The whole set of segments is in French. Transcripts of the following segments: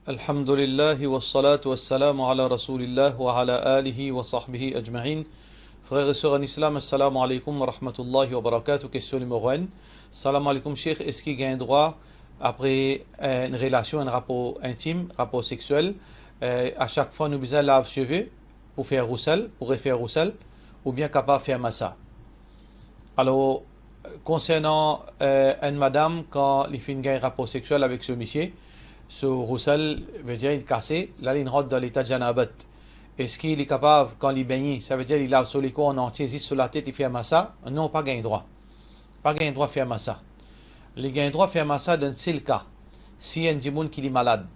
Alhamdulillah wa salatu wa salamu ala rasulillah wa ala alihi wa sahbihi ajma'in. Frères et sœurs en islam, assalamu alaikum wa rahmatullahi wa barakatuh. Question numéro 1. Salam alaikum, cheikh. Est-ce qu'il gagne droit après une relation, un rapport intime, rapport sexuel, à chaque fois nous besoin lave cheveux pour faire roussel, pour refaire roussel, ou bien capable de faire massa? Alors, concernant une madame, quand il fait un rapport sexuel avec ce monsieur, ce roussel veut dire il cassé, là il rentre dans l'état de janabat. Est-ce qu'il est capable, quand il baigne, ça veut dire il lave sur les corps en entier, juste sur la tête, il fait un massa? Non, pas gain droit. Pas gain droit de faire massa. Il gain droit de faire massa dans ce cas. Si un djimoun qui est malade,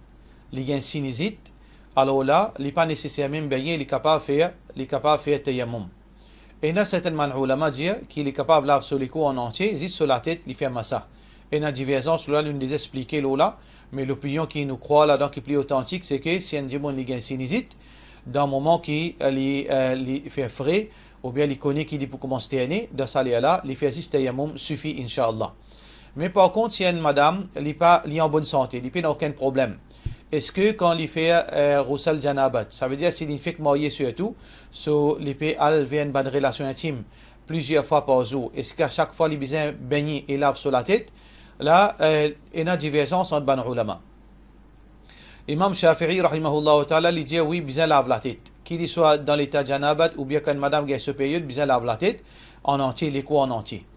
il gain sinusite, alors là, il n'est pas nécessaire même baigner, il est capable de faire tayammum. Et il y a certainement ulama dire qu'il est capable de laver sur les corps en entier, juste sur la tête, il fait un massa. Et il y a divergence, là, nous les expliquer là. Mais l'opinion qui nous croit là-dedans, qui est plus authentique, c'est que si un djimoun a une sinusite, dans le moment qu'il fait frais, ou bien il connaît qu'il peut commencer à tenir, dans ce cas-là, il fait juste tayammum suffit, Inch'Allah. Mais par contre, si une madame, elle est en bonne santé, il n'a aucun problème. Est-ce que quand il fait roussal janabat, ça veut dire s'il fait que marié surtout, il peut avoir une bonne relation intime plusieurs fois par jour, est-ce qu'à chaque fois, il a besoin de baigner et lave sur la tête? Là, il y a divergence entre les ulama. Imam Shafi'i, rahimahullah ta'ala, il dit oui, besoin de laver la tête. Qu'il soit dans l'état de janabat ou bien quand madame gagne ce période, besoin de laver la tête en entier, les coups en entier.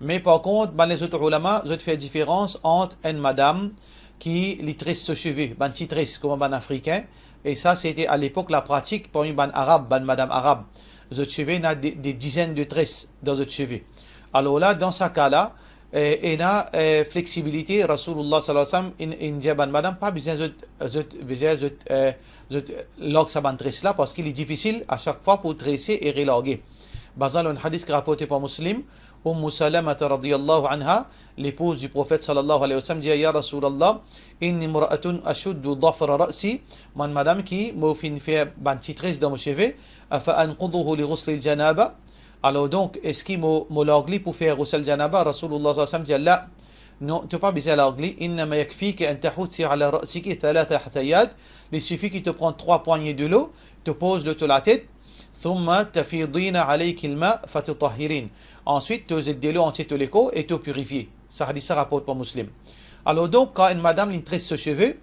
Mais par contre, les autres ulama, ils font différence entre une madame qui tresse ses cheveux, une petite tresse comme un africain, et ça c'était à l'époque la pratique pour une arabe, une madame arabe. Les cheveux, il y a des dizaines de tresses dans les cheveux. Alors là, dans ce cas-là, il y a flexibilité. Rasulullah sallallahu alayhi wa sallam, il dit à madame, pas besoin de log sa tresse là, parce qu'il est difficile à chaque fois pour tresser et reloguer. Basant un hadith rapporté par Muslim, Salama radiyallahu anha, l'épouse du prophète sallallahu alayhi wa sallam, dit ya Rasulallah, inni mura'atun ashuddu dhafra ra'si, madame qui m'a fait une petite tresse dans mon cheveu, afa anquduhu li ghusl al-janaba. Alors donc, est-ce qu'il m'a l'agli pour faire roussel janaba? Rasulullah sallallahu alayhi wa sallam dit là, non, tu n'as pas besoin de l'agli. Innama yakfiki an tahouthi ala ra'siki thalatha hathayat. Il suffit qu'il te prenne 3 poignées de l'eau, te pose le sur la tête. Thumma tafidina alayki al-ma fatutahhirin. Ensuite, tu jettes de l'eau entière sur les corps et tu purifies. Ça hadith ça rapporte par Muslim. Alors donc, quand une madame lui tresse ses cheveux,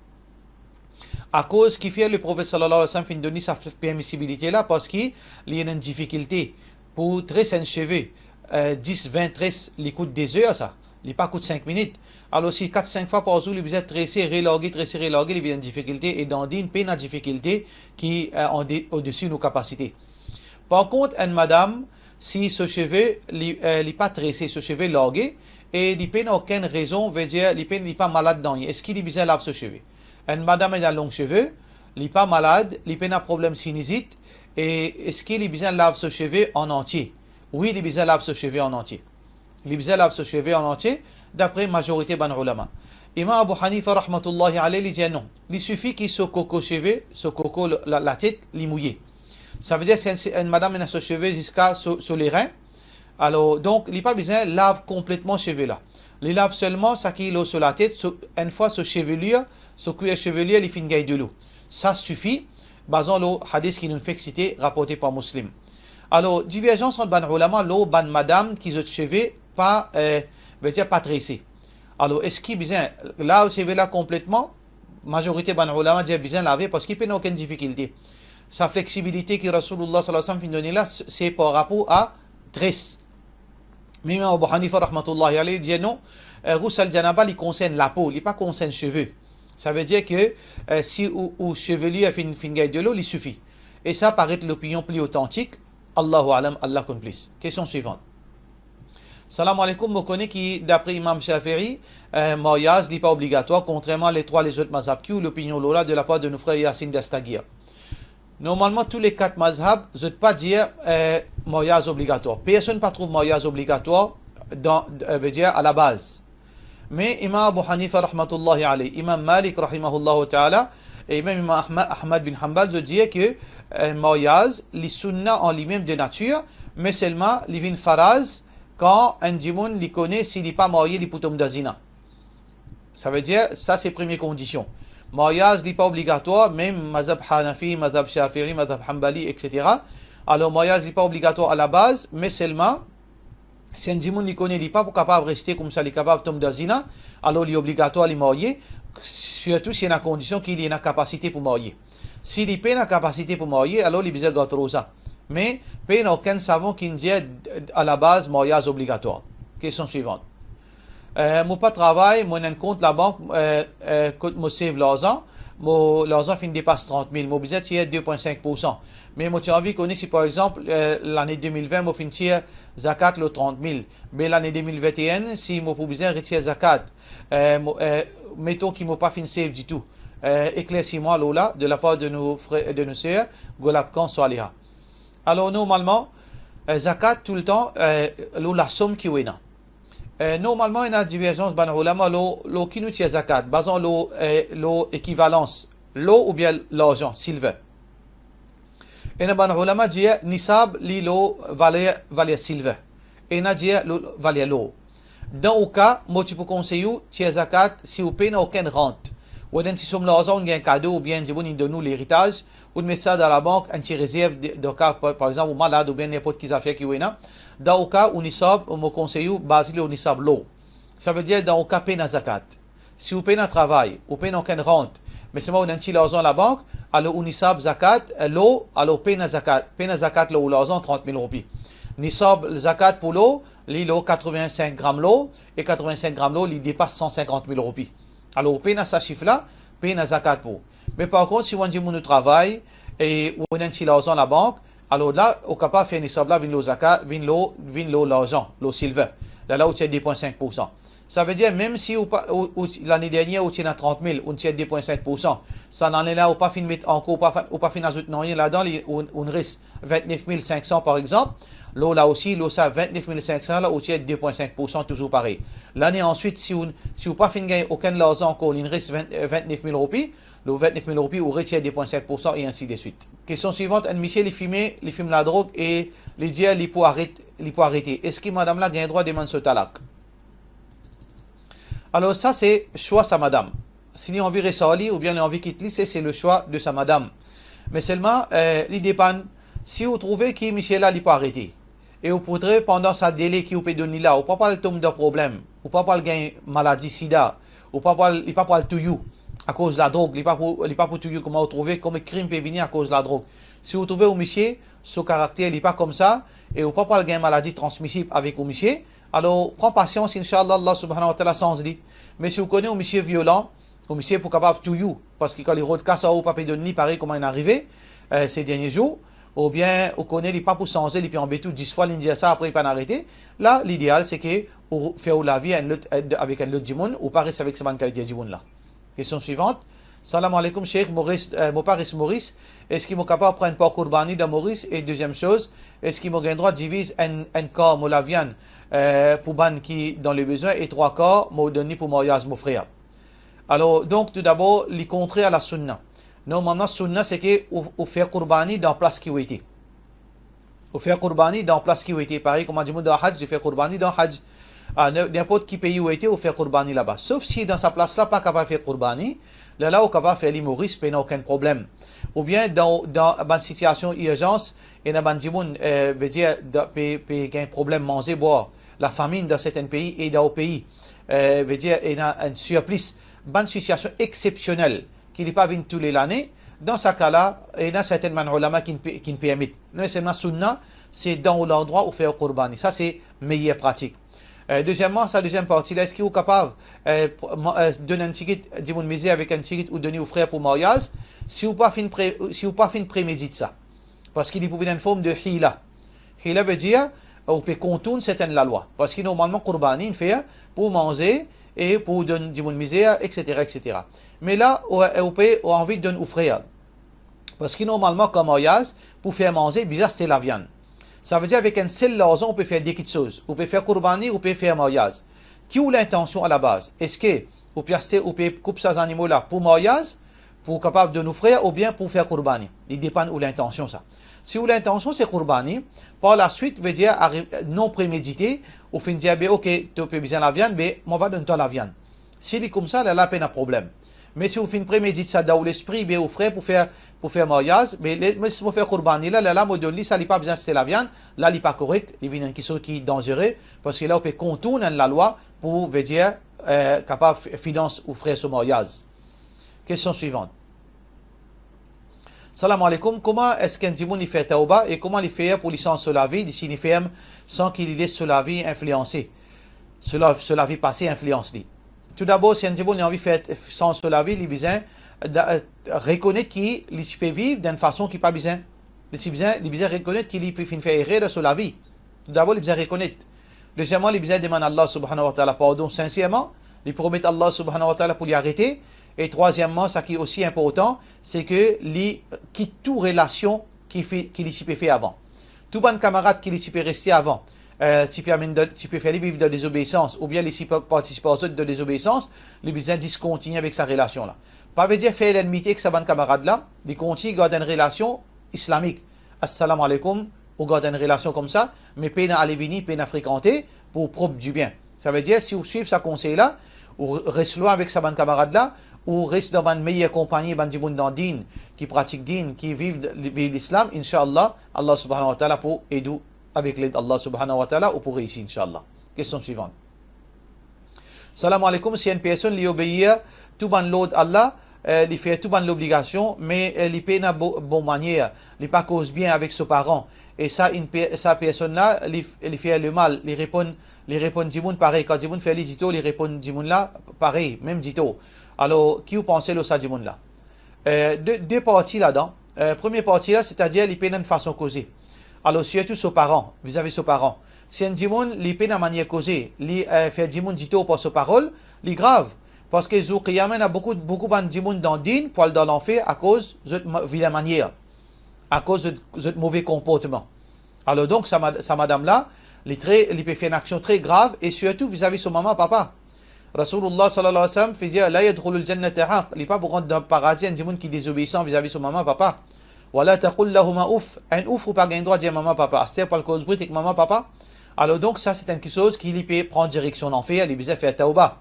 à cause qui fait le prophète sallallahu alayhi wa sallam fin donner sa permissibilité là, parce qu'il y a une difficulté. Pour tresser un cheveu, 10-20 tresses, il coûte des heures, ça. Il pas coûte 5 minutes. Alors, si 4-5 fois par jour, il besoin de tresser, reloguer, il y a une difficulté, et dans une peine à difficulté qui est au-dessus de nos capacités. Par contre, une madame, si ce cheveu n'est pas tressé, ce cheveu logué, et il n'a aucune raison, veut dire, il n'est pas malade dans lui. Est-ce qu'il a besoin de laver ce cheveu? Une madame a longs cheveux, il n'est pas malade, il n'a pas de problème sinusite. Et est-ce qu'il a besoin de laver ce cheveu en entier? Oui, il a besoin de laver ce cheveu en entier. Il a besoin de laver ce cheveu en entier, d'après la majorité des ulama. Imam Abu Hanifa, rahmatullahi alayhi, il dit non. Il suffit qu'il se coco cheveu, ce coco, la tête, il mouille. Ça veut dire que une madame a ce cheveu jusqu'à sur les reins. Alors, donc, il n'a pas besoin de laver complètement ce cheveu là. Il lave seulement ça qui est sur la tête. Une fois ce chevelure, ce cuir chevelure, il fait une gaille de l'eau. Ça suffit. Basant le hadith qui nous fait citer, rapporté par Muslim. Alors, divergence entre les ulama, les madame qui ont cheveux pas, veut dire pas tressés. Alors, est-ce qu'il besoin, là, le cheveu là complètement, majorité des ulama dit besoin laver parce qu'il n'y a aucune difficulté. Sa flexibilité que Rasulullah sallallahu alayhi wa sallam donné là, c'est par rapport à tresse. Mais Imam Abu Hanifa, rahmatullahi alayhi, dit non, roussal janaba, il concerne la peau, il n'est pas concerne les cheveux. Ça veut dire que si ou chevelu a fait une gaille de l'eau, il suffit. Et ça paraît l'opinion plus authentique. Allahu alam, Allah complice. Question suivante. Salam alaikum, vous connaissez que d'après Imam Shafi'i, mariage n'est pas obligatoire, contrairement les autres mazhabs qui ont l'opinion Lola de la part de nos frères Yassine Dastagir. Normalement, tous les 4 mazhabs ne veulent pas dire mariage obligatoire. Personne ne trouve mariage obligatoire à la base. Mais Imam Abu Hanifa rahmatullahi alayhi, Imam Malik rahimahullah ta'ala, et même Imam Ahmad bin Hanbal disent que le mariage, les sunnah en lui-même de nature, mais seulement les vins faraz quand un djimoun les connaît s'il n'est pas marié, les poutoum d'azina. Ça veut dire, ça c'est première condition. mariage n'est pas obligatoire, même mazhab Hanafi, mazhab Shafi'i, mazhab Hanbali, etc. Alors, mariage n'est pas obligatoire à la base, mais seulement, si un djimoun ne connaît pas pour capable de rester comme ça, il est capable de tomber dans zina, alors il est obligatoire de marier, surtout si il y a une condition qu'il ait une capacité pour marier. S'il n'a pas une capacité pour marier, alors il est besoin de ça. Mais, il n'y a aucun savant qui dit à la base mariage obligatoire. Question suivante. Moi pas travail, moi un compte la banque, moi save l'argent, l'argent fin dépasse 30 000, moi besoin de 2,5%. Mais moi j'ai envie qu'on ait si par exemple l'année 2020, moi fin tire zakat le 30 000, mais l'année 2021, si moi pour besoin retirer zakat, mettons qu'il m'a pas fin save du tout. Éclaircis-moi là de la part de nos frères, de nos sœurs, Golapkan Swaliha. Alors normalement, zakat tout le temps, la somme qui est là. Normalement, il y a une divergence dans l'eau qui nous tient zakat, basant l'eau équivalence, l'eau ou bien l'argent, silver. Et nous avons dit nisab l'eau valait silver. Et nous avons dit valait l'eau. Dans le cas, moi tu peux conseiller tient zakat si vous payez aucune rente. Ou si sommes l'argent, on a un cadeau ou bien on donne nous l'héritage, ou met ça dans la banque, un petit réserve de cas par exemple ou malade ou bien n'importe qui affaire qui est là. Dans le cas où nisab, on me conseille basé au nisab l'eau. Ça veut dire dans le cas paye na zakat. Si vous payez un travail, vous payez aucune rente, mais c'est moi on a un petit l'argent à la banque, alors au nisab zakat l'eau, alors paye na zakat l'eau l'argent 30 000 roupies. Nisab zakat pour l'eau, l'eau 85 grammes l'eau et 85 grammes l'eau, il dépasse 150 000 roupies. Alors, vous payez ce chiffre-là, payez la zakat pour. Mais par contre, si vous avez un travail et vous avez un petit l'argent à la banque, alors là, vous êtes capable de faire une nisab là, vin zakat, vin l'argent, le silver. Là, vous avez 2,5%. Ça veut dire, même si l'année dernière, vous avez 30 000, vous avez 2,5%, ça n'en est là, vous pas fin de mettre encore, ou pas fin d'ajouter rien là-dedans, on risque 29 500 par exemple. Là aussi, ça 29 500, là, vous avez 2,5%, toujours pareil. L'année ensuite, si vous pas fin de gagner aucun l'argent encore, il reste 29 000 roupies, le 29 000 roupies, vous retirez 2,5% et ainsi de suite. Question suivante, un monsieur, il fume la drogue et il dit, il peut arrêter. Est-ce que madame là a le droit de demander ce talak? Alors ça, c'est choix sa madame. Si il a envie de ressortir ou bien il a envie de quitter, c'est le choix de sa madame. Mais seulement, il dépend, si vous trouvez que monsieur là, il peut arrêter, et vous pourrez pendant sa délai qui vous peut donner là, vous ne pouvez pas tomber de problème, vous ne pouvez pas gagner maladie sida, vous ne pouvez pas tout you à cause de la drogue, il ne pas pour tout you comment vous trouvez, comme crime peut venir à cause de la drogue. Si vous trouvez au monsieur, son caractère n'est pas comme ça, et vous ne pouvez pas gagner maladie transmissible avec au monsieur, alors prends patience, Inch'Allah, Allah subhanahu wa ta'ala sans dit. Mais si vous connaissez un monsieur violent, un monsieur pour capable tout you, parce que quand il roule casse au papier de nid, pareil comment il est arrivé ces derniers jours, ou bien vous connaissez il pas pour changer, il peut embêter 10 fois, il dit ça, après il peut arrêter. Là, l'idéal c'est que vous faites la vie avec un autre monde, ou pas rester avec cette qualité de monde là. Question suivante. Salam alaikum, Cheikh Maurice, mon père est Maurice. Est-ce qu'il est capable de prendre par Kourbani de Maurice? Et deuxième chose, est-ce qu'il a le droit de diviser un corps de la viande pour ban qui dans le besoin et 3 corps m'a donné pour mariage mon frère? Alors, donc, tout d'abord, les contraire à la sunna. Normalement, sunna, c'est que vous faites Kourbani dans la place qui a été. Vous faites Kourbani dans la place qui a été. Pareil, comme on dit dans Hajj, je fais Kourbani dans Hajj. N'importe qui pays où était, vous faites Kourbani là-bas. Sauf si dans sa place-là, pas capable de faire Kourbani, là, vous capable de faire l'humorisme, il n'y a aucun problème. Ou bien, dans une situation d'urgence, il y a veut dire, il y a un problème manger, boire. La famine dans certains pays et dans le pays, veut dire, il y a un surplus. Une situation exceptionnelle qui n'est pas venue tous les années. Dans ce cas-là, il y a certainement ulama qui ne permettent. Mais c'est la sunna, c'est dans l'endroit où faire Kourbani. Ça, c'est meilleure pratique. Deuxièmement, sa deuxième partie, est-ce qu'il est capable de donner un ticket, de miser avec un ticket ou donner au frère pour mariage, si vous pas fin prémédite ça? Parce qu'il est pour une forme de hila. Hila veut dire, on peut contourner certaines la loi. Parce que normalement, Kourbani, il fait pour manger et pour donner du misère, etc., etc. Mais là, on peut avoir envie de donner au frère. Parce que normalement, comme mariage, pour faire manger, bizarre, c'est la viande. Ça veut dire avec un seul argent, on peut faire des petites choses. On peut faire Kourbani, on peut faire mariage. Qui a l'intention à la base? Est-ce que on peut couper ces animaux-là pour mariage, pour capable de nous frères, ou bien pour faire Kourbani? Il dépend de l'intention, ça. Si l'intention c'est Kourbani, par la suite, veut dire non prémédité, on fait dire, ok, tu peux besoin de la viande, mais on va donner toi la viande. S'il est comme ça, là, il n'y a pas de problème. Mais si vous faites préméditer ça dans l'esprit, bien, vous ferez pour faire mariage, mais si vous faites corbani, là, modèle, ça n'est pas besoin de la viande, là, il n'est pas correct, il vient quelque chose qui est dangereux, parce que là, on peut contourner la loi pour, veut dire, capable de financer ou faire ce mariage. Question suivante. Salam alaikum, comment est-ce qu'un djimoun il fait tauba et comment il fait pour licencier sur la vie, d'ici il fait sans qu'il laisse sur la vie influencer, sur la vie passée influence lui. Tout d'abord, si un djimoun a envie de faire sans sur la vie, il a besoin de reconnaître qu'il peut vivre d'une façon qui n'est pas besoin. Il a besoin de reconnaître qu'il peut faire erreur sur la vie. Tout d'abord, il a besoin de reconnaître. Deuxièmement, il a besoin de demander à Allah subhanahu wa ta'ala pardon sincèrement. Il promet à Allah subhanahu wa ta'ala pour lui arrêter. Et troisièmement, ce qui est aussi important, c'est que il quitte toute relation qu'il peut faire avant. Tout bon camarade qui peut rester avant, tu peux faire vivre de désobéissance, ou bien il peut participer aux autres de désobéissance, il besoin de discontinuer avec sa relation là. Pas veut dire faire l'ennemi avec sa bonne camarade là, il continue à garder une relation islamique. Assalamu alaikum, ou garder une relation comme ça, mais peine à aller venir, peine à fréquenter pour propre du bien. Ça veut dire si vous suivez sa conseil là, ou reste loin avec sa bonne camarade là, ou reste dans une meilleure compagnie, dans le din, qui pratique din, qui vivent l'islam, Inch'Allah, Allah subhanahu wa ta'ala pour aider avec l'aide d'Allah subhanahu wa ta'ala ou pour réussir, Inch'Allah. Question suivante. Salam alaikum, si une personne lui obéit tout ban l'ordre Allah, il fait tout ban l'obligation, mais il paye de bonne manière, il pas cause bien avec ses parents, et ça, sa personne-là, il fait le mal, il répond Djimoun pareil, quand Djimoun fait les dito, il répond Djimoun là, pareil, même dito. Alors, qui vous pensez le Sadimoun là? Deux parties là-dedans. Première partie là, c'est-à-dire il paye d'une façon causée. Alors, surtout ses parents, vis-à-vis ses parents. Si un djimoun, il paye d'une manière causée, il fait djimoun dito pour ses paroles, il est grave. Parce que Zou Qiyamen a beaucoup de djimoun dans le din, pour aller dans l'enfer à cause de vilaine manière, à cause de mauvais comportement. Alors, donc, sa madame là, il peut faire une action très grave et surtout vis-à-vis de son maman, papa. Rasulullah sallallahu alayhi wa sallam fait dire la yadkhulul jannata haq, il n'est pas pour rentrer dans le paradis un djimoun qui est désobéissant vis-à-vis de son maman, papa. Wala taqul lahuma ouf, un ouf ou pas gain droit de dire maman, papa. C'est pas le cause brute avec maman, papa. Alors donc ça c'est quelque chose qui peut prendre direction d'enfer, il peut faire tauba.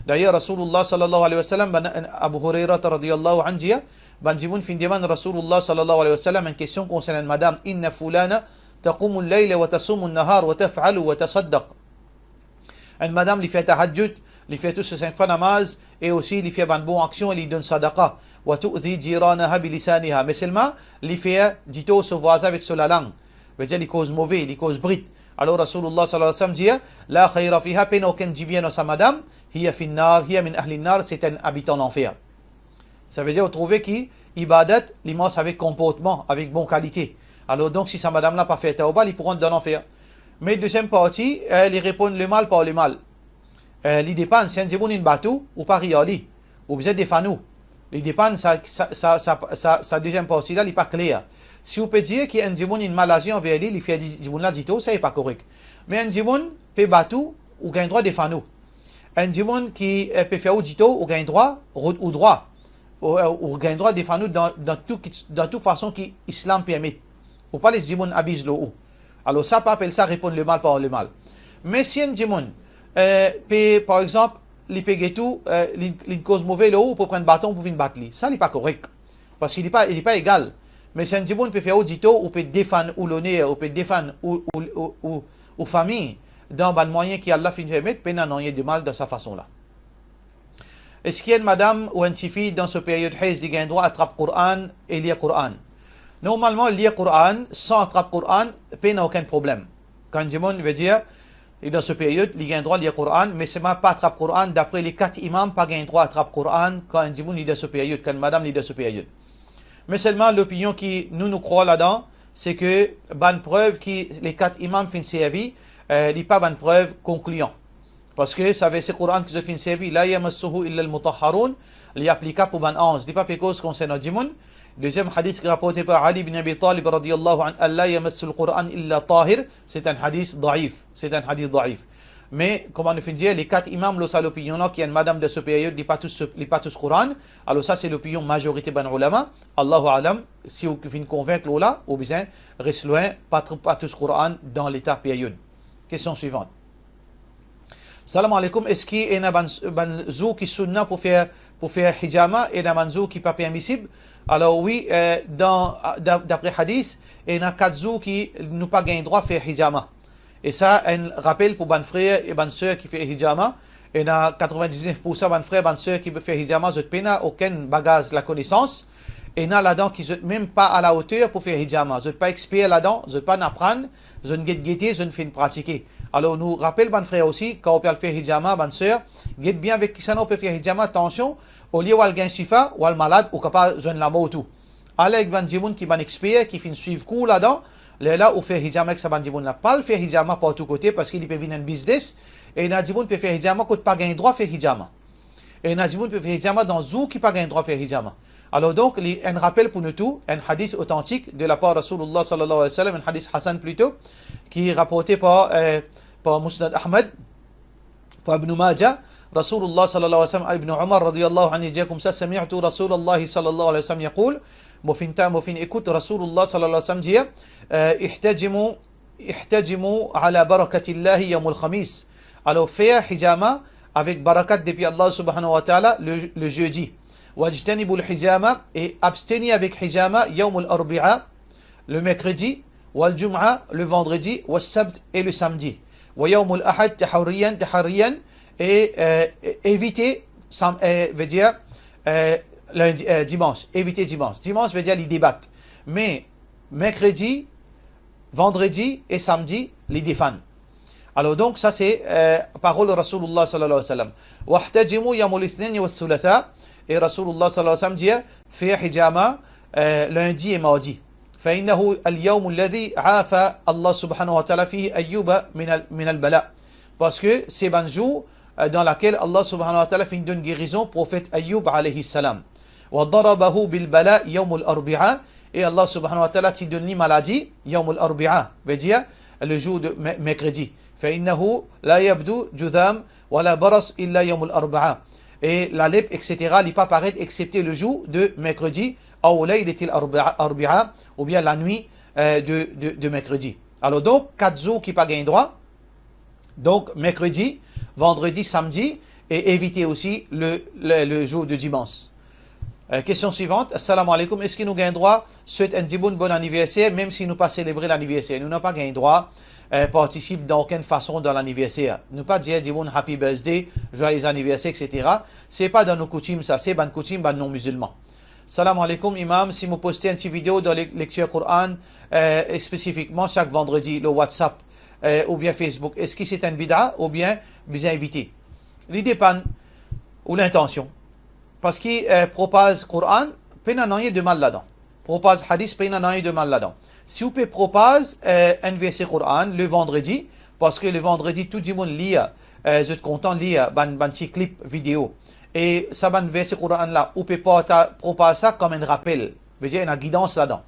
D'ailleurs Rasulullah sallallahu alayhi wa sallam, Abu Hurairah radiyallahu anhu, ban djimoun fin demande Rasulullah sallallahu alayhi wa sallam une question concernant madame, inna fulana taqumu al-layla wa tasumu an-nahar wa taf'alu wa tasaddaq. Une madame lui fait tahajjud, il fait tous ces 5 fois namaz et aussi il fait une bonne action, il donne sadaqa. Wa tu'ti jiranaha bilisaniha. Mais seulement, il fait dito ce voisin avec la langue. veut dire il cause mauvais, il cause brite. Alors Rasulullah sallallahu alayhi wa sallam dit la khayra fiha, peine aucun dit bien à sa madame, hiya fin nar, hiya min ahli nar, c'est un habitant d'enfer. Ça veut dire vous trouvez qui ibadat, l'immense avec comportement, avec bonne qualité. Alors donc si sa madame n'a pas fait tauba, il pourra dans l'enfer. Mais deuxième partie, il répond le mal par le mal. Il dépend, si un djiboun une bateau, ou pas riali, ou vous êtes des fanous. Il dépend, sa deuxième partie là, il n'est pas clair. Si vous pouvez dire qu'il y a un djiboun une maladie envers lui, il fait un djiboun là, dit-on, ça n'est pas correct. Mais un djiboun peut bateau, ou gagne droit des fanous. Un djiboun qui peut faire au dito, ou gagne droit, ou droit. Ou gagne droit des fanous dans toute façon que l'islam permet. Ou pas les djibouns abusent l'eau. Alors ça, pas appelle ça répondre le mal par le mal. Mais si un djimoun, par exemple, il peut tout, il cause mauvais l'eau pour prendre un bâton pour venir battre lui. Ça n'est pas correct. Parce qu'il n'est pas égal. Mais si un djimoun peut faire audito, ou peut défendre ou l'honneur, ou peut défendre ou famille, dans un moyen qui Allah finit de mettre, peut n'en rien de mal de sa façon-là. Est-ce qu'il y a une madame ou une fille dans ce période qui a un droit à attraper le Coran et lire le Coran? Normalement, lire le Coran sans attraper le Coran, il n'y a aucun problème. Quand Jimon veut dire, dans ce période, il a un droit à lire le Coran, mais ce n'est pas attraper le Coran. D'après les 4 imams, pas un droit à attraper le Coran quand Jimon lit dans ce période, quand madame lit dans ce période. Mais seulement l'opinion qui nous croit là-dedans, c'est que bonne preuve que les 4 imams finissent servi, il n'y a pas bonne preuve concluante. Parce que ça veut dire que le Coran qui finit servi, la yamassuhu illa al-mutahharun, il est applicable pour ban 11. Il n'y a pas de cause concernant Jimon. Deuxième hadith rapporté par Ali ibn Abi Talib radiyallahu anhu, Allah yamassu al-Qur'an illa tahir, c'est un hadith daif. C'est un hadith daif. Mais, comment on fait dire, les 4 imams, l'opinion qui est une madame de ce période, n'est pas tous Coran. Alors ça, c'est l'opinion majorité ban ulama. Allahu alam, si vous venez convaincre là, ou bien, reste loin, pas tous Coran dans l'état période. Question suivante. Salam alaikum, est-ce qu'il y a un zou qui sunna pour faire hijama et un zou qui n'est pas permissible? Alors oui, d'après hadith, il y a 4 zou qui n'ont pas gagné droit à faire hijama. Et ça, un rappel pour ban frère et ban sœur qui fait hijama. Il y a 99% ban frère et ban sœur qui fait hijama, je n'ai aucun bagage de la connaissance. Et il y a là-dedans qui ne sont même pas à la hauteur pour faire hijama. Je ne suis pas expert là-dedans, je ne pas apprendre, je ne guette, je ne fais pratiquer. Alors nous rappelle ban frère aussi, quand on peut faire hijama, ban sœur, guette bien avec qui ça on peut faire hijama, attention, au lieu où il y a un chifa, ou un malade, ou capable de la mort ou tout. Allez avec ban djimoun qui est expert, qui fait suivre cours là-dedans, là où faire hijama avec sa ban djimoun là. Pas le faire hijama par tous côtés parce qu'il peut venir un business, et il y a djimoun peut faire hijama quand pas gagner droit à faire hijama. Et il y a djimoun peut faire hijama dans zou qui pas gagner droit à faire hijama. Alors donc, un rappel pour nous tous, un hadith authentique de la part de Rasulullah sallallahu alayhi wa sallam, un hadith Hassan plutôt, qui est rapporté par Musnad Ahmad, par Ibn Majah. Rasulullah sallallahu alayhi wa sallam, Ibn Umar radiyallahu anhu dit comme ça, Sami'tu Rasulullah sallallahu alayhi wa sallam yaqul, mofin écoute Rasulullah sallallahu alayhi wa sallam dit, ihtajimu ala barakatillahi yawmul khamis. Alors faire hijama avec barakat depuis Allah subhanahu wa ta'ala le jeudi. واجتنبوا الحجامة et abstenez avec hijama يوم الأربعاء le mercredi والجمعة le vendredi والسبت et le samedi ويوم الأحد تحريا et évitez veut dire dimanche, évitez dimanche veut dire les débattre, mais mercredi, vendredi et samedi les défendre. Alors donc ça c'est parole de Rasulullah sallallahu alayhi wa sallam. واحتجموا يوم الاثنين والثلاثاء. Et Rasulullah sallallahu alayhi wa sallam dit faire hijama lundi et mardi. فإنه اليوم الذي عافى الله سبحانه وتعالى فيه أيوب من البلاء. Parce que c'est un jour dans lequel Allah subhanahu wa ta'ala fait une guérison prophète Ayyub alayhi salam. وضربه بالبلاء يوم الأربعاء. Et Allah subhanahu wa ta'ala t'a donné maladie يوم الأربعاء. veut dire le jour de mercredi. فإنه لا يبدو جذام ولا برص إلا يوم الأربعاء. Et la lèpre, etc., n'est pas paraître excepté le jour de mercredi, ou bien la nuit de mercredi. Alors donc, 4 jours qui pas gagné droit, donc mercredi, vendredi, samedi, et éviter aussi le jour de dimanche. Question suivante, assalamu alaikum, est-ce que nous gagnons droit, souhaite un bon anniversaire, même si nous pas célébrer l'anniversaire, nous n'avons pas gagné droit, participe d'aucune façon dans l'anniversaire. Nous pas dire happy birthday, joyeux anniversaire, etc. C'est pas dans nos coutumes ça, c'est dans coutumes non musulmans. Salam alaikum imam, si vous postez une petite vidéo dans lecture Coran, spécifiquement chaque vendredi, le WhatsApp ou bien Facebook, est-ce que c'est un bid'a ou bien invité? Il dépend ou l'intention. Parce qu'il propose Coran, pas de mal là-dedans. Propose hadith, pas de mal là-dedans. Si vous pouvez proposer un verset Coran le vendredi, parce que le vendredi, tout le monde lit, je suis content de lire un petit clip vidéo. Et ça, un verset Coran là, vous pouvez proposer ça comme un rappel. Vous dire une guidance là-dedans.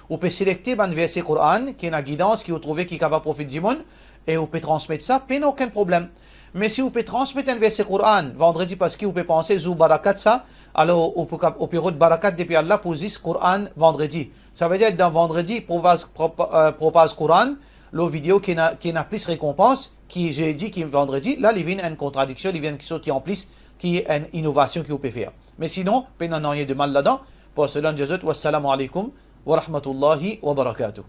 Vous pouvez sélectionner un verset Coran qui est une guidance, qui vous trouvez qui est capable de profiter du monde, et vous pouvez transmettre ça, pas aucun problème. Mais si vous pouvez transmettre un verset Coran vendredi parce que vous pouvez penser zou barakat ça, alors vous pouvez barakat depuis Allah pour dire Coran vendredi. Ça veut dire dans vendredi propose Coran, la vidéo qui n'a plus récompense, qui j'ai dit qui est vendredi, là il vient une contradiction, il vient quelque chose qui en plus, qui est une innovation que vous pouvez faire. Mais sinon, pas rien de mal là-dedans. Pour cela, je vous dis wassalamu alaikum wa rahmatullahi wa barakatuh.